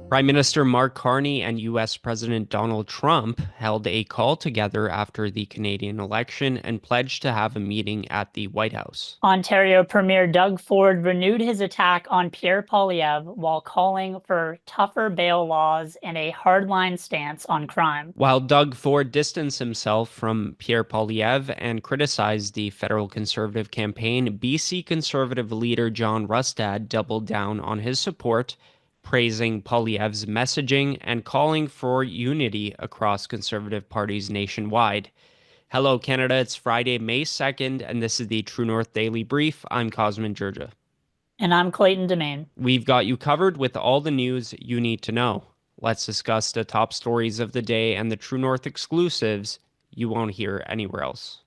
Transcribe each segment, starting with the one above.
Prime Minister Mark Carney and U.S. President Donald Trump held a call together after the Canadian election and pledged to have a meeting at the White House. Ontario Premier Doug Ford renewed his attack on Pierre Poilievre while calling for tougher bail laws and a hardline stance on crime. While Doug Ford distanced himself from Pierre Poilievre and criticized the federal Conservative campaign, BC Conservative Leader John Rustad doubled down on his support, praising Poilievre's messaging and calling for unity across Conservative parties nationwide. Hello, Canada. It's Friday, May 2nd, and this is the True North Daily Brief. I'm Cosmin, Dzsurdzsa. And I'm Clayton, DeMaine. We've got you covered with all the news you need to know. Let's discuss the top stories of the day and the True North exclusives you won't hear anywhere else.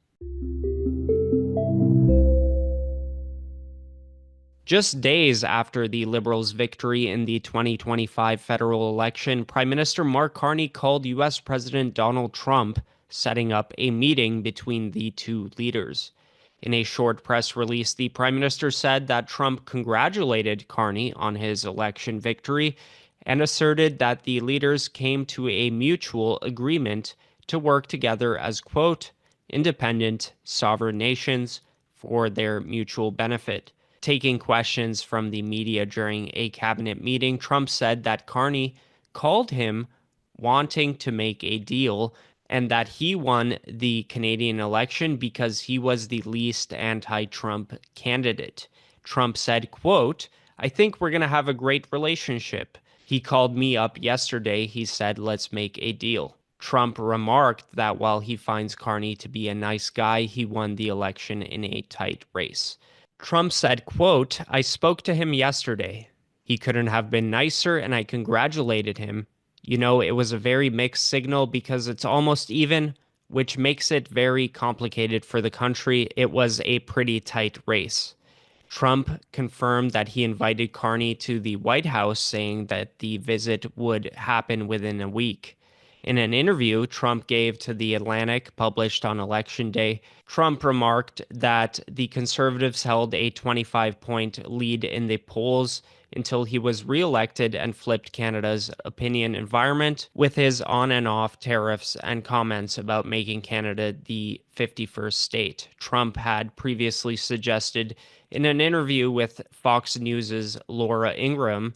Just days after the Liberals' victory in the 2025 federal election, Prime Minister Mark Carney called U.S. President Donald Trump, setting up a meeting between the two leaders. In a short press release, the Prime Minister said that Trump congratulated Carney on his election victory and asserted that the leaders came to a mutual agreement to work together as, quote, independent, sovereign nations for their mutual benefit. Taking questions from the media during a cabinet meeting, Trump said that Carney called him wanting to make a deal and that he won the Canadian election because he was the least anti-Trump candidate. Trump said, quote, I think we're going to have a great relationship. He called me up yesterday. He said, let's make a deal. Trump remarked that while he finds Carney to be a nice guy, he won the election in a tight race. Trump said, quote, I spoke to him yesterday. He couldn't have been nicer, and I congratulated him. You know, it was a very mixed signal because it's almost even, which makes it very complicated for the country. It was a pretty tight race. Trump confirmed that he invited Carney to the White House, saying that the visit would happen within a week. In an interview Trump gave to The Atlantic, published on Election Day, Trump remarked that the Conservatives held a 25-point lead in the polls until he was reelected and flipped Canada's opinion environment with his on and off tariffs and comments about making Canada the 51st state. Trump had previously suggested in an interview with Fox News' Laura Ingraham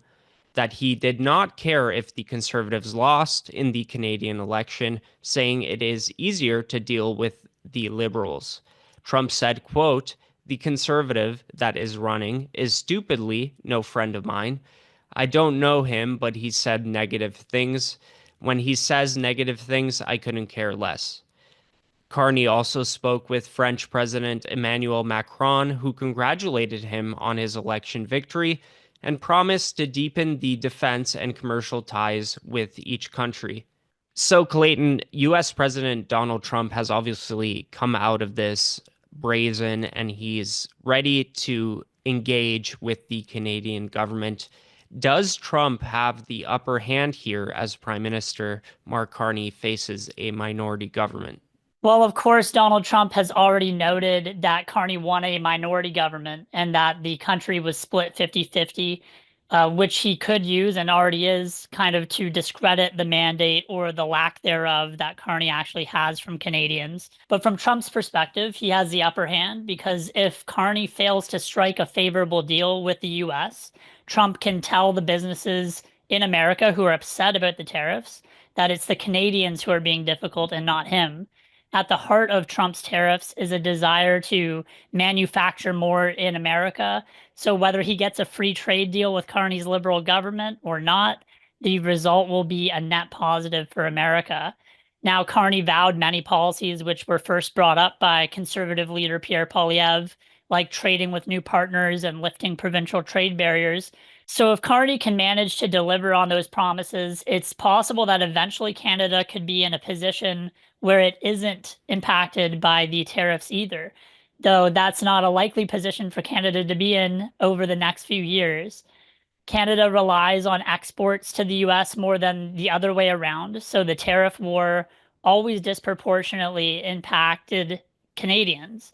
that he did not care if the Conservatives lost in the Canadian election, saying it is easier to deal with the Liberals. Trump said, quote, the Conservative that is running is stupidly no friend of mine. I don't know him, but he said negative things. When he says negative things, I couldn't care less. Carney also spoke with French President Emmanuel Macron, who congratulated him on his election victory and promised to deepen the defense and commercial ties with each country. So, Clayton, U.S. President Donald Trump has obviously come out of this brazen and he's ready to engage with the Canadian government. Does Trump have the upper hand here as Prime Minister Mark Carney faces a minority government? Well, of course, Donald Trump has already noted that Carney won a minority government and that the country was split 50-50, which he could use and already is kind of to discredit the mandate or the lack thereof that Carney actually has from Canadians. But from Trump's perspective, he has the upper hand because if Carney fails to strike a favorable deal with the U.S., Trump can tell the businesses in America who are upset about the tariffs that it's the Canadians who are being difficult and not him. At the heart of Trump's tariffs is a desire to manufacture more in America. So whether he gets a free trade deal with Carney's Liberal government or not, the result will be a net positive for America. Now, Carney vowed many policies which were first brought up by Conservative leader Pierre Poilievre, like trading with new partners and lifting provincial trade barriers. So if Carney can manage to deliver on those promises, it's possible that eventually Canada could be in a position where it isn't impacted by the tariffs either, though that's not a likely position for Canada to be in over the next few years. Canada relies on exports to the US more than the other way around, so the tariff war always disproportionately impacted Canadians.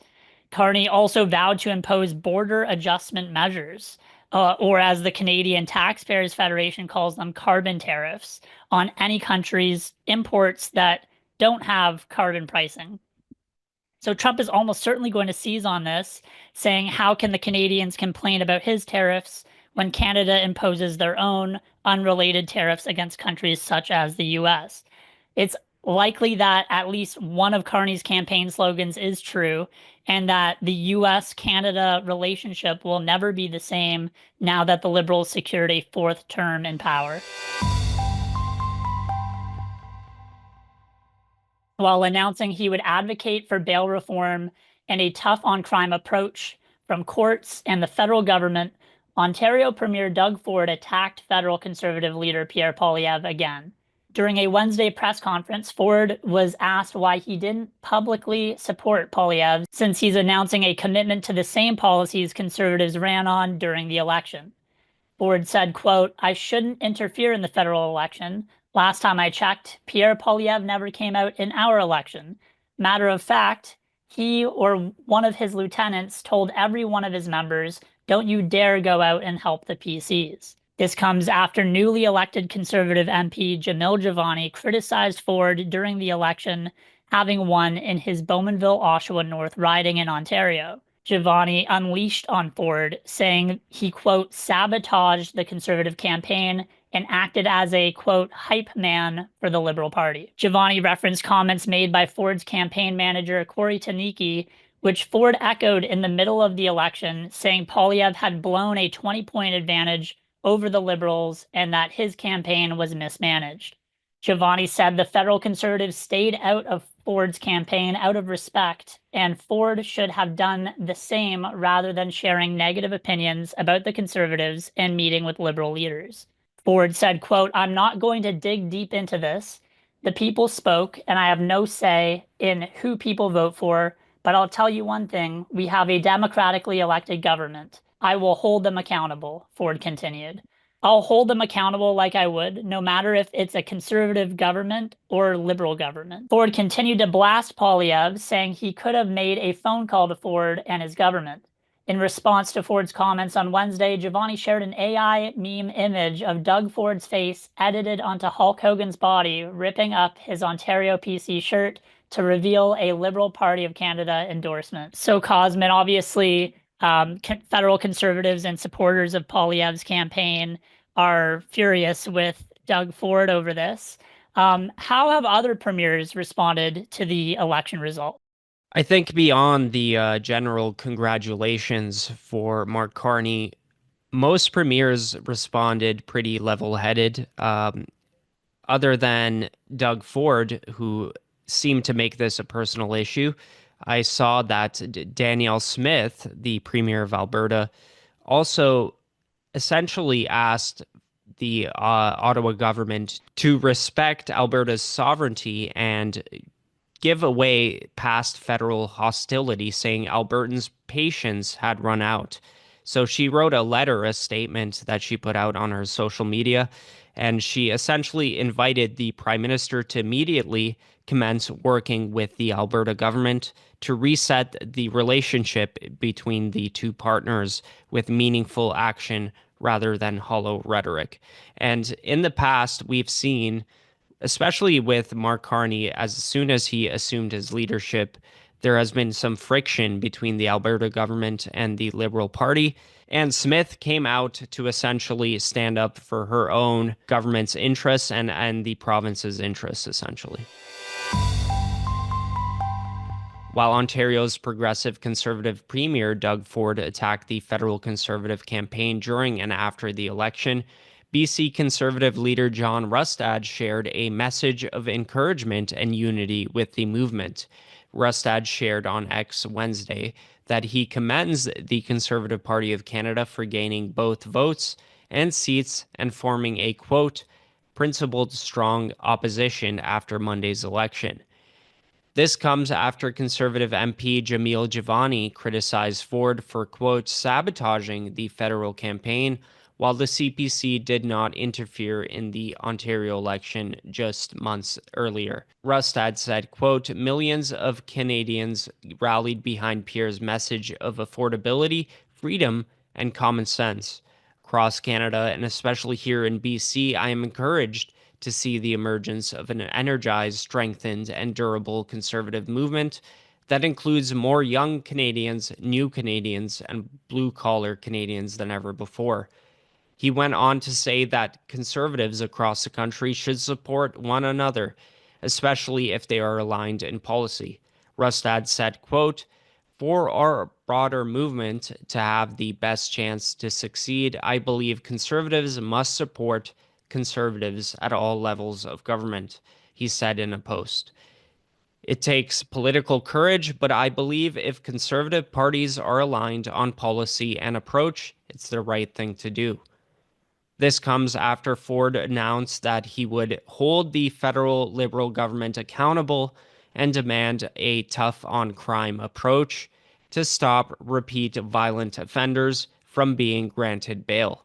Carney also vowed to impose border adjustment measures, or as the Canadian Taxpayers Federation calls them, carbon tariffs on any country's imports that don't have carbon pricing. So Trump is almost certainly going to seize on this, saying, how can the Canadians complain about his tariffs when Canada imposes their own unrelated tariffs against countries such as the US? It's likely that at least one of Carney's campaign slogans is true, and that the US-Canada relationship will never be the same now that the Liberals secured a fourth term in power. While announcing he would advocate for bail reform and a tough on crime approach from courts and the federal government, Ontario Premier Doug Ford attacked federal Conservative leader Pierre Poilievre again. During a Wednesday press conference, Ford was asked why he didn't publicly support Poilievre since he's announcing a commitment to the same policies Conservatives ran on during the election. Ford said, quote, "I shouldn't interfere in the federal election. Last time I checked, Pierre Poilievre never came out in our election. Matter of fact, he or one of his lieutenants told every one of his members, don't you dare go out and help the PCs." This comes after newly elected Conservative MP Jamil Jivani criticized Ford during the election, having won in his Bowmanville-Oshawa North riding in Ontario. Jivani unleashed on Ford, saying he, quote, sabotaged the Conservative campaign and acted as a, quote, hype man for the Liberal Party. Jivani referenced comments made by Ford's campaign manager, Corey Taniki, which Ford echoed in the middle of the election, saying Poilievre had blown a 20-point advantage over the Liberals and that his campaign was mismanaged. Jivani said the federal Conservatives stayed out of Ford's campaign out of respect, and Ford should have done the same rather than sharing negative opinions about the Conservatives and meeting with Liberal leaders. Ford said, quote, "I'm not going to dig deep into this. The people spoke, and I have no say in who people vote for, but I'll tell you one thing, we have a democratically elected government. I will hold them accountable," Ford continued. "I'll hold them accountable like I would, no matter if it's a conservative government or liberal government." Ford continued to blast Poilievre, saying he could have made a phone call to Ford and his government. In response to Ford's comments on Wednesday, Jivani shared an AI meme image of Doug Ford's face edited onto Hulk Hogan's body, ripping up his Ontario PC shirt to reveal a Liberal Party of Canada endorsement. So Cosmin, obviously, federal Conservatives and supporters of Poilievre's campaign are furious with Doug Ford over this. How have other premiers responded to the election result? I think beyond the general congratulations for Mark Carney, most premiers responded pretty level-headed, other than Doug Ford, who seemed to make this a personal issue. I saw that Danielle Smith, the Premier of Alberta, also essentially asked the Ottawa government to respect Alberta's sovereignty and give away past federal hostility, saying Albertans' patience had run out. So she wrote a letter, a statement that she put out on her social media, and she essentially invited the Prime Minister to immediately commence working with the Alberta government to reset the relationship between the two partners with meaningful action rather than hollow rhetoric. And in the past, we've seen, especially with Mark Carney, as soon as he assumed his leadership, there has been some friction between the Alberta government and the Liberal Party. And Smith came out to essentially stand up for her own government's interests and the province's interests, essentially. While Ontario's progressive Conservative Premier Doug Ford attacked the federal Conservative campaign during and after the election, BC Conservative leader John Rustad shared a message of encouragement and unity with the movement. Rustad shared on X Wednesday that he commends the Conservative Party of Canada for gaining both votes and seats and forming a, quote, principled strong opposition after Monday's election. This comes after Conservative MP Jamil Jivani criticized Ford for, quote, sabotaging the federal campaign, while the CPC did not interfere in the Ontario election just months earlier. Rustad said, quote, millions of Canadians rallied behind Pierre's message of affordability, freedom, and common sense. Across Canada, and especially here in BC, I am encouraged to see the emergence of an energized, strengthened, and durable Conservative movement that includes more young Canadians, new Canadians, and blue-collar Canadians than ever before. He went on to say that Conservatives across the country should support one another, especially if they are aligned in policy. Rustad said, quote, "For our broader movement to have the best chance to succeed, I believe Conservatives must support Conservatives at all levels of government," he said in a post. "It takes political courage, but I believe if Conservative parties are aligned on policy and approach, it's the right thing to do." This comes after Ford announced that he would hold the federal Liberal government accountable and demand a tough on crime approach to stop repeat violent offenders from being granted bail.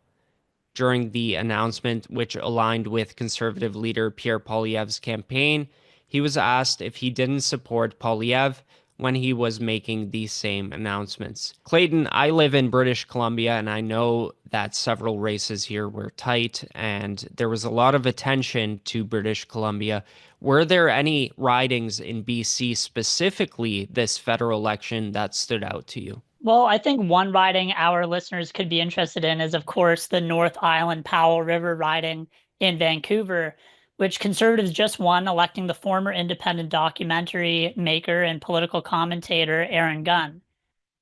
During the announcement, which aligned with Conservative leader Pierre Poilievre's campaign, he was asked if he didn't support Poilievre when he was making these same announcements. Clayton, I live in British Columbia, and I know that several races here were tight, and there was a lot of attention to British Columbia. Were there any ridings in BC specifically this federal election that stood out to you? Well, I think one riding our listeners could be interested in is, of course, the North Island Powell River riding in Vancouver, which Conservatives just won, electing the former independent documentary maker and political commentator Aaron Gunn.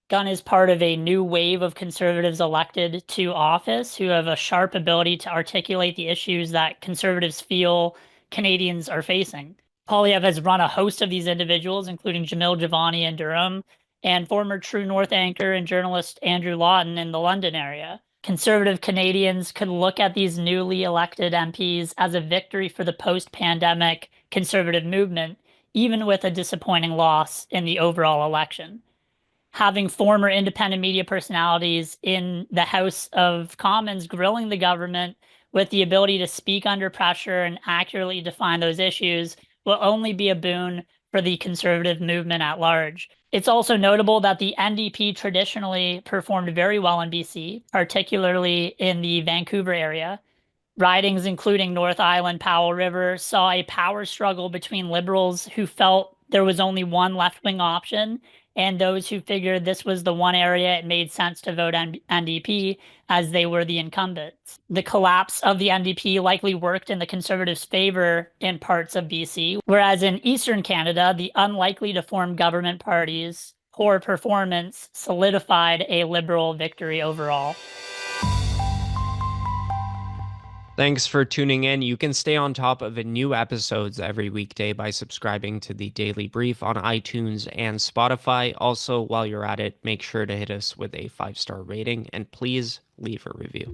Gunn is part of a new wave of Conservatives elected to office who have a sharp ability to articulate the issues that Conservatives feel Canadians are facing. Poilievre has run a host of these individuals, including Jamil Javani in Durham, and former True North anchor and journalist Andrew Lawton in the London area. Conservative Canadians could look at these newly elected MPs as a victory for the post-pandemic Conservative movement, even with a disappointing loss in the overall election. Having former independent media personalities in the House of Commons grilling the government with the ability to speak under pressure and accurately define those issues will only be a boon for the Conservative movement at large. It's also notable that the NDP traditionally performed very well in BC, particularly in the Vancouver area. Ridings including North Island, Powell River saw a power struggle between Liberals who felt there was only one left-wing option and those who figured this was the one area it made sense to vote NDP as they were the incumbents. The collapse of the NDP likely worked in the Conservatives' favor in parts of BC, whereas in Eastern Canada, the unlikely to form government parties' poor performance solidified a Liberal victory overall. Thanks for tuning in. You can stay on top of new episodes every weekday by subscribing to the Daily Brief on iTunes and Spotify. Also, while you're at it, make sure to hit us with a 5-star rating and please leave a review.